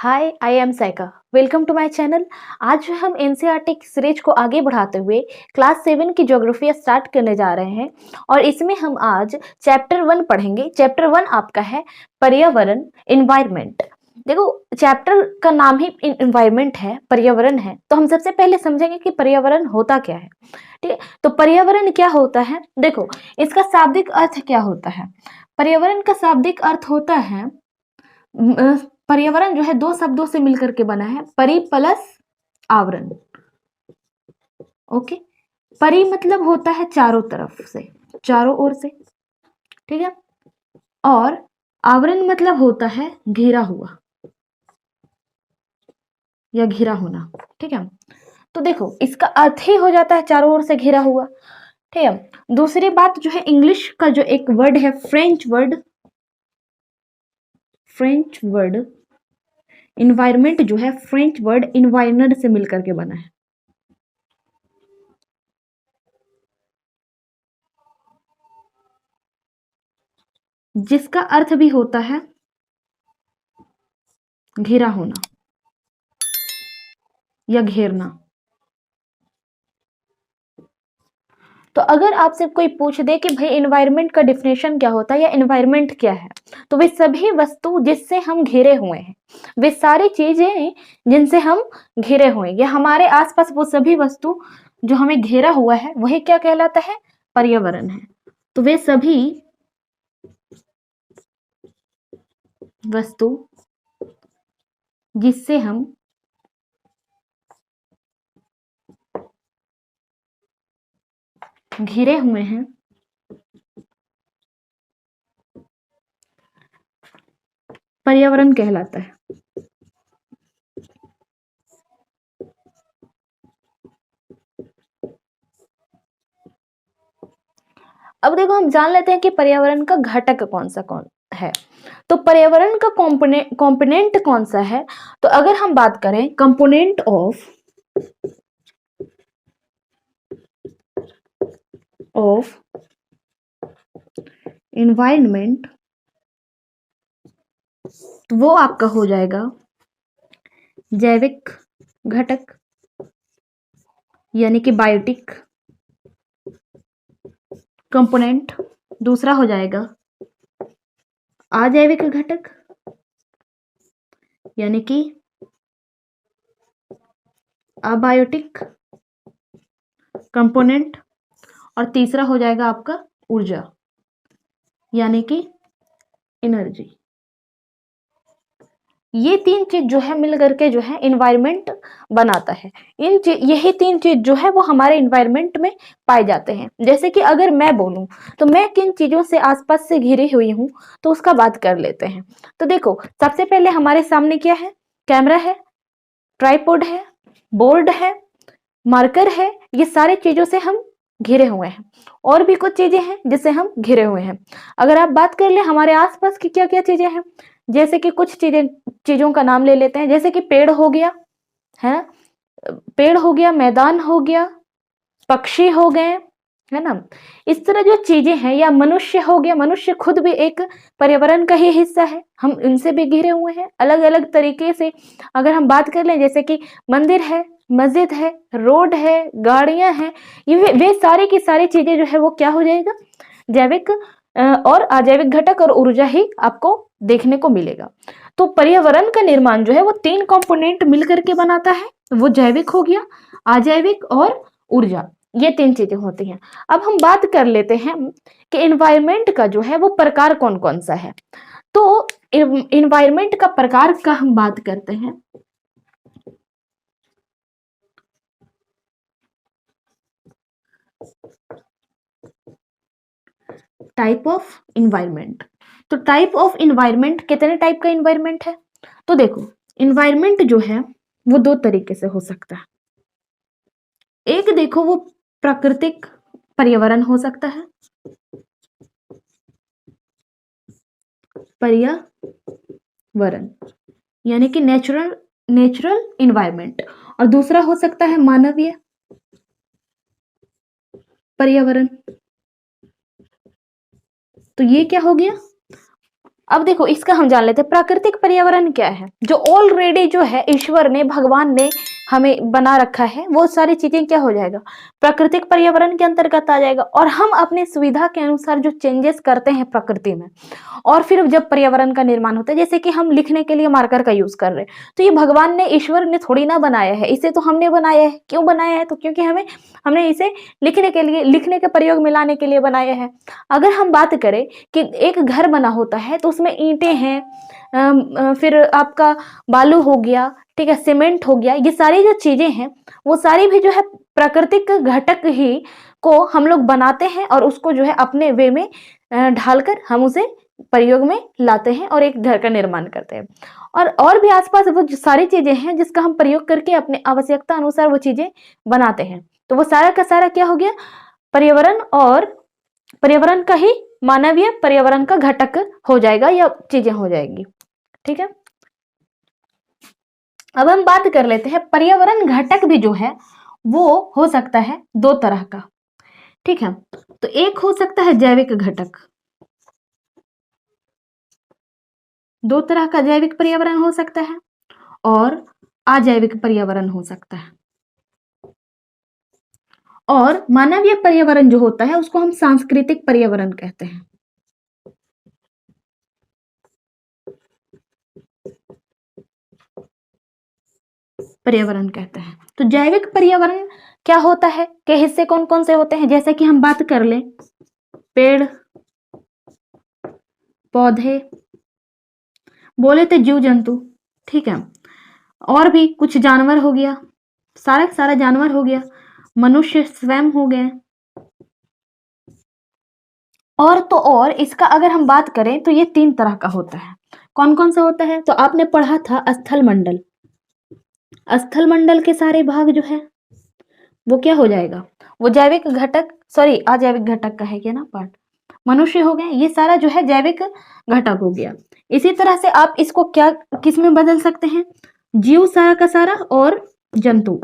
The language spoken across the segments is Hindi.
Hi, I am Saika. Welcome to my channel. आज जो हम एनसीईआरटी की सीरीज को आगे बढ़ाते हुए क्लास 7 की ज्योग्राफी स्टार्ट करने जा रहे हैं और इसमें हम आज चैप्टर 1 पढ़ेंगे। चैप्टर 1 आपका है पर्यावरण, इन्वायरमेंट। देखो, चैप्टर का नाम ही इन्वायरमेंट है, पर्यावरण है, तो हम सबसे पहले समझेंगे कि पर्यावरण होता क्या है। ठीक है, तो पर्यावरण क्या होता है। देखो, इसका शाब्दिक अर्थ क्या होता है। पर्यावरण का शाब्दिक अर्थ होता है, पर्यावरण जो है दो शब्दों से मिलकर के बना है, परि प्लस आवरण। ओके, परि मतलब होता है चारों तरफ से, चारों ओर से, ठीक है। और आवरण मतलब होता है घेरा हुआ या घिरा होना, ठीक है। तो देखो, इसका अर्थ ही हो जाता है चारों ओर से घिरा हुआ, ठीक है। दूसरी बात जो है, इंग्लिश का जो एक वर्ड है, फ्रेंच वर्ड इन्वायरमेंट जो है, फ्रेंच वर्ड इन्वायरनर से मिलकर के बना है, जिसका अर्थ भी होता है घेरा होना या घेरना। तो अगर आपसे कोई पूछ दे कि भाई एनवायरनमेंट का डिफिनेशन क्या होता है या एनवायरनमेंट क्या है, तो वे सभी वस्तु जिससे हम घिरे हुए हैं, वे सारी चीजें जिनसे हम घिरे हुए हैं, या हमारे आसपास वो सभी वस्तु जो हमें घेरा हुआ है, वही क्या कहलाता है, पर्यावरण है। तो वे सभी वस्तु जिससे हम घिरे हुए हैं, पर्यावरण कहलाता है। अब देखो, हम जान लेते हैं कि पर्यावरण का घटक कौन है। तो पर्यावरण का कंपोनेंट कौन सा है। तो अगर हम बात करें कंपोनेंट ऑफ एनवायरनमेंट, तो वो आपका हो जाएगा जैविक घटक, यानी कि बायोटिक कंपोनेंट। दूसरा हो जाएगा अजैविक घटक, यानी कि अबायोटिक कंपोनेंट। और तीसरा हो जाएगा आपका ऊर्जा, यानी कि एनर्जी। ये तीन चीज जो है मिल करके जो है एनवायरनमेंट बनाता है। यही तीन चीज जो है वो हमारे एनवायरनमेंट में पाए जाते हैं। जैसे कि अगर मैं बोलूं तो मैं किन चीजों से आसपास से घिरी हुई हूं, तो उसका बात कर लेते हैं। तो देखो, सबसे पहले हमारे सामने क्या है, कैमरा है, ट्राइपॉड है, बोर्ड है, मार्कर है। ये सारे चीजों से हम घिरे हुए हैं। और भी कुछ चीजें हैं जिससे हम घिरे हुए हैं। अगर आप बात कर ले हमारे आसपास की क्या क्या चीजें हैं, जैसे कि कुछ चीजों का नाम ले लेते हैं। जैसे कि पेड़ हो गया, है ना, पेड़ हो गया, मैदान हो गया, पक्षी हो गए, है ना। इस तरह जो चीजें हैं, या मनुष्य हो गया, मनुष्य खुद भी एक पर्यावरण का ही हिस्सा है, हम इनसे भी घिरे हुए हैं अलग अलग तरीके से। अगर हम बात कर लें, जैसे कि मंदिर है, मस्जिद है, रोड है, गाड़ियां हैं, ये वे सारी की सारी चीजें जो है वो क्या हो जाएगा, जैविक और अजैविक घटक और ऊर्जा ही आपको देखने को मिलेगा। तो पर्यावरण का निर्माण जो है वो तीन कंपोनेंट मिलकर के बनाता है। वो जैविक हो गया, अजैविक और ऊर्जा, ये तीन चीजें होती हैं। अब हम बात कर लेते हैं कि एनवायरनमेंट का जो है वो प्रकार कौन कौन सा है। तो एनवायरनमेंट का प्रकार का हम बात करते हैं। Type of environment. तो टाइप ऑफ इन्वायरमेंट, कितने टाइप का इन्वायरमेंट है। तो देखो, इन्वायरमेंट जो है वो दो तरीके से हो सकता है। एक देखो, वो प्राकृतिक पर्यावरण हो सकता है, पर्यावरण यानी कि नेचुरल नेचुरल इन्वायरमेंट। और दूसरा हो सकता है मानवीय पर्यावरण। तो ये क्या हो गया, अब देखो इसका हम जान लेते हैं प्राकृतिक पर्यावरण क्या है। जो ऑलरेडी जो है ईश्वर ने, भगवान ने हमें बना रखा है, वो सारी चीजें क्या हो जाएगा, प्राकृतिक पर्यावरण के अंतर्गत आ जाएगा। और हम अपनी सुविधा के अनुसार जो चेंजेस करते हैं प्रकृति में, और फिर जब पर्यावरण का निर्माण होता है, जैसे कि हम लिखने के लिए मार्कर का यूज कर रहे हैं, तो ये भगवान ने, ईश्वर ने थोड़ी ना बनाया है, इसे तो हमने बनाया है। क्यों बनाया है, तो क्योंकि हमने इसे लिखने के लिए, लिखने के प्रयोग में लाने के लिए बनाया है। अगर हम बात करें कि एक घर बना होता है तो उसमें ईंटें हैं, फिर आपका बालू हो गया, ठीक है, सीमेंट हो गया, ये सारी जो चीजें हैं वो सारी भी जो है प्राकृतिक घटक ही को हम लोग बनाते हैं और उसको जो है अपने वे में ढालकर हम उसे प्रयोग में लाते हैं और एक घर का निर्माण करते हैं। और भी आसपास वो सारी चीजें हैं जिसका हम प्रयोग करके अपने आवश्यकता अनुसार वो चीजें बनाते हैं। तो वो सारा का सारा क्या हो गया, पर्यावरण, और पर्यावरण का ही मानवीय पर्यावरण का घटक हो जाएगा या चीजें हो जाएगी। ठीक है, अब हम बात कर लेते हैं पर्यावरण घटक भी जो है वो हो सकता है दो तरह का। ठीक है, तो एक हो सकता है जैविक घटक, दो तरह का जैविक पर्यावरण हो सकता है, और अजैविक पर्यावरण हो सकता है। और मानवीय पर्यावरण जो होता है उसको हम सांस्कृतिक पर्यावरण कहते हैं। पर्यावरण कहते हैं। तो जैविक पर्यावरण क्या होता है, के हिस्से कौन कौन से होते हैं, जैसे कि हम बात कर ले, पेड़ पौधे, बोले तो जीव जंतु, ठीक है, और भी कुछ जानवर हो गया, सारा जानवर हो गया, मनुष्य स्वयं हो गए, और तो और इसका अगर हम बात करें तो ये तीन तरह का होता है। कौन कौन सा होता है, तो आपने पढ़ा था स्थल मंडल, स्थल मंडल के सारे भाग जो है वो क्या हो जाएगा, वो जैविक घटक, सॉरी अजैविक घटक का है क्या ना पार्ट, मनुष्य हो गए, ये सारा जो है जैविक घटक हो गया। इसी तरह से आप इसको क्या किस में बदल सकते हैं, जीव सारा का सारा, और जंतु,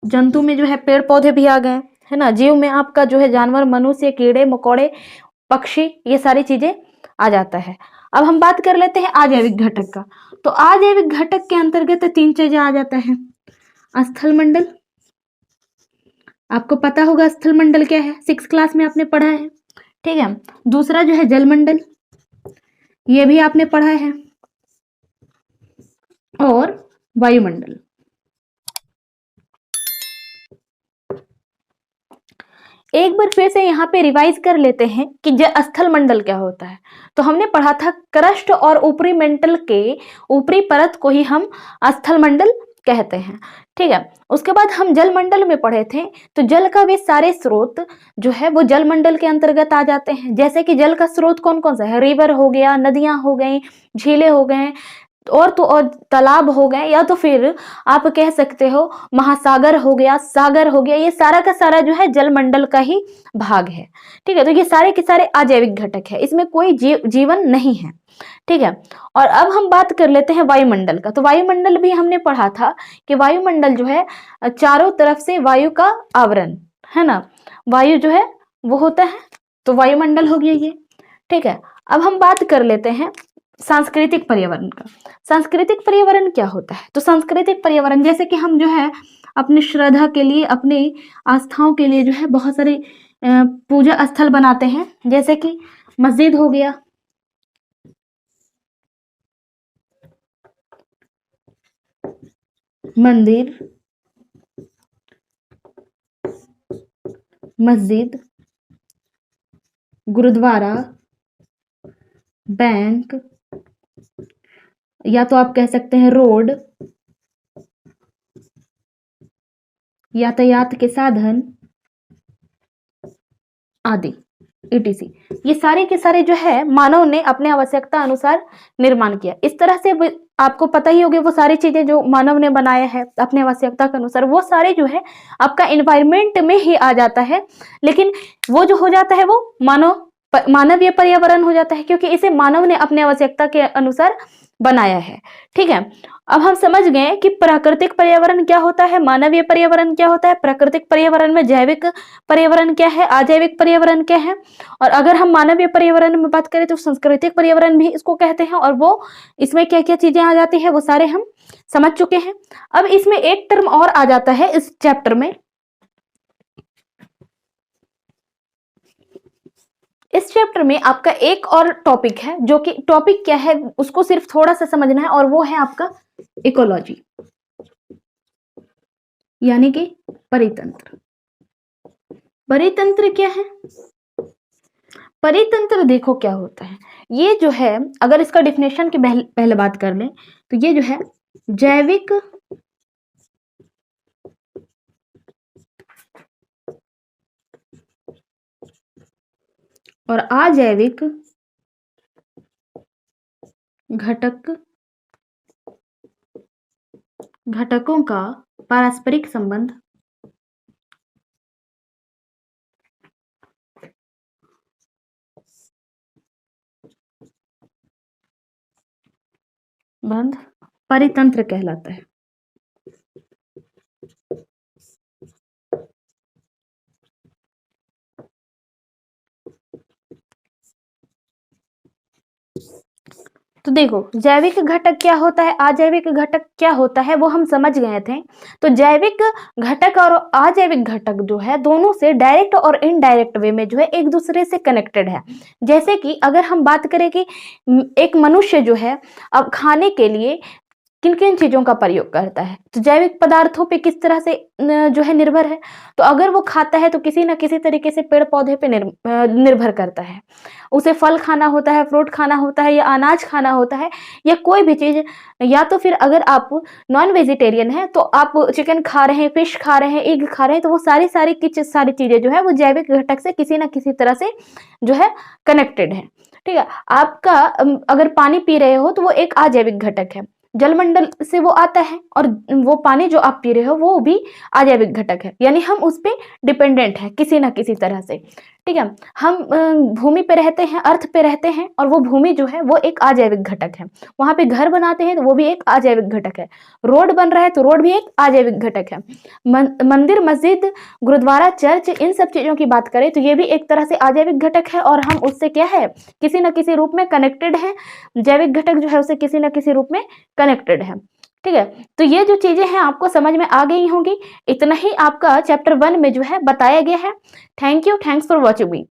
जंतु में जो है पेड़ पौधे भी आ गए, है ना, जीव में आपका जो है जानवर, मनुष्य, कीड़े मकोड़े, पक्षी, ये सारी चीजें आ जाता है। अब हम बात कर लेते हैं अजैविक घटक का। तो अजैविक घटक के अंतर्गत तीन चीजें आ जाता है, स्थल मंडल, आपको पता होगा स्थल मंडल क्या है, 6 क्लास में आपने पढ़ा है, ठीक है। दूसरा जो है जल मंडल, ये भी आपने पढ़ा है, और वायुमंडल। एक बार फिर से यहाँ पे रिवाइज कर लेते हैं कि स्थल मंडल क्या होता है। तो हमने पढ़ा था क्रस्ट और ऊपरी मेंटल के ऊपरी परत को ही हम स्थल मंडल कहते हैं, ठीक है। उसके बाद हम जल मंडल में पढ़े थे, तो जल का भी सारे स्रोत जो है वो जल मंडल के अंतर्गत आ जाते हैं। जैसे कि जल का स्रोत कौन कौन सा है, रिवर हो गया, नदियां हो गई, झीलें हो गए, और तो और तालाब हो गए, या तो फिर आप कह सकते हो महासागर हो गया, सागर हो गया, ये सारा का सारा जो है जल मंडल का ही भाग है, ठीक है। तो ये सारे के सारे अजैविक घटक है, इसमें कोई जीवन नहीं है, ठीक है। और अब हम बात कर लेते हैं वायुमंडल का। तो वायुमंडल भी हमने पढ़ा था कि वायुमंडल जो है चारों तरफ से वायु का आवरण, है ना, वायु जो है वो होता है, तो वायुमंडल हो गया ये, ठीक है। अब हम बात कर लेते हैं सांस्कृतिक पर्यावरण का। सांस्कृतिक पर्यावरण क्या होता है, तो सांस्कृतिक पर्यावरण जैसे कि हम जो है अपने श्रद्धा के लिए, अपने आस्थाओं के लिए जो है बहुत सारे पूजा स्थल बनाते हैं, जैसे कि मस्जिद हो गया, मंदिर, मस्जिद, गुरुद्वारा, बैंक, या तो आप कह सकते हैं रोड, यातायात के साधन आदि, ETC। ये सारे के सारे जो है मानव ने अपने आवश्यकता अनुसार निर्माण किया। इस तरह से आपको पता ही होगी वो सारी चीजें जो मानव ने बनाया है अपने आवश्यकता के अनुसार, वो सारे जो है आपका एनवायरमेंट में ही आ जाता है, लेकिन वो जो हो जाता है वो मानवीय पर्यावरण हो जाता है, क्योंकि इसे मानव ने अपने आवश्यकता के अनुसार बनाया है। ठीक है, अब हम समझ गए कि प्राकृतिक पर्यावरण क्या होता है, मानवीय पर्यावरण क्या होता है, प्राकृतिक पर्यावरण में जैविक पर्यावरण क्या है, अजैविक पर्यावरण क्या है, और अगर हम मानवीय पर्यावरण में बात करें तो सांस्कृतिक पर्यावरण भी इसको कहते हैं, और वो इसमें क्या क्या चीजें आ जाती है वो सारे हम समझ चुके हैं। अब इसमें एक टर्म और आ जाता है इस चैप्टर में, इस चैप्टर में आपका एक और टॉपिक है, जो कि टॉपिक क्या है उसको सिर्फ थोड़ा सा समझना है, और वो है आपका इकोलॉजी, यानी कि परितंत्र। परितंत्र क्या है? परितंत्र देखो क्या होता है, ये जो है अगर इसका डिफिनेशन की पहले बात कर लें तो ये जो है जैविक और अजैविक घटकों का पारस्परिक संबंध परितंत्र कहलाता है। तो देखो जैविक घटक क्या होता है, अजैविक घटक क्या होता है, वो हम समझ गए थे। तो जैविक घटक और अजैविक घटक जो है दोनों से डायरेक्ट और इनडायरेक्ट वे में जो है एक दूसरे से कनेक्टेड है। जैसे कि अगर हम बात करें कि एक मनुष्य जो है अब खाने के लिए किन किन चीजों का प्रयोग करता है, तो जैविक पदार्थों पे किस तरह से जो है निर्भर है। तो अगर वो खाता है तो किसी ना किसी तरीके से पेड़ पौधे पे निर्भर करता है, उसे फल खाना होता है, फ्रूट खाना होता है, या अनाज खाना होता है, या कोई भी चीज, या तो फिर अगर आप नॉन वेजिटेरियन है तो आप चिकन खा रहे हैं, फिश खा रहे हैं, एग खा रहे हैं, तो वो सारी सारी चीजें जो है वो जैविक घटक से किसी ना किसी तरह से जो है कनेक्टेड है। ठीक है, आपका अगर पानी पी रहे हो तो वो एक अजैविक घटक है, जलमंडल से वो आता है, और वो पानी जो आप पी रहे हो वो भी अजैविक घटक है, यानी हम उस पर डिपेंडेंट है किसी ना किसी तरह से। ठीक है, हम भूमि पे रहते हैं, अर्थ पे रहते हैं, और वो भूमि जो है वो एक अजैविक घटक है, वहां पे घर बनाते हैं तो वो भी एक अजैविक घटक है, रोड बन रहा है तो रोड भी एक अजैविक घटक है, मंदिर मस्जिद गुरुद्वारा चर्च इन सब चीजों की बात करें तो ये भी एक तरह से अजैविक घटक है, और हम उससे क्या है किसी न किसी रूप में कनेक्टेड है, जैविक घटक जो है उससे किसी न किसी रूप में कनेक्टेड है। ठीक है, तो ये जो चीजें हैं आपको समझ में आ गई होंगी, इतना ही आपका चैप्टर 1 में जो है बताया गया है। Thank you, thanks for watching me.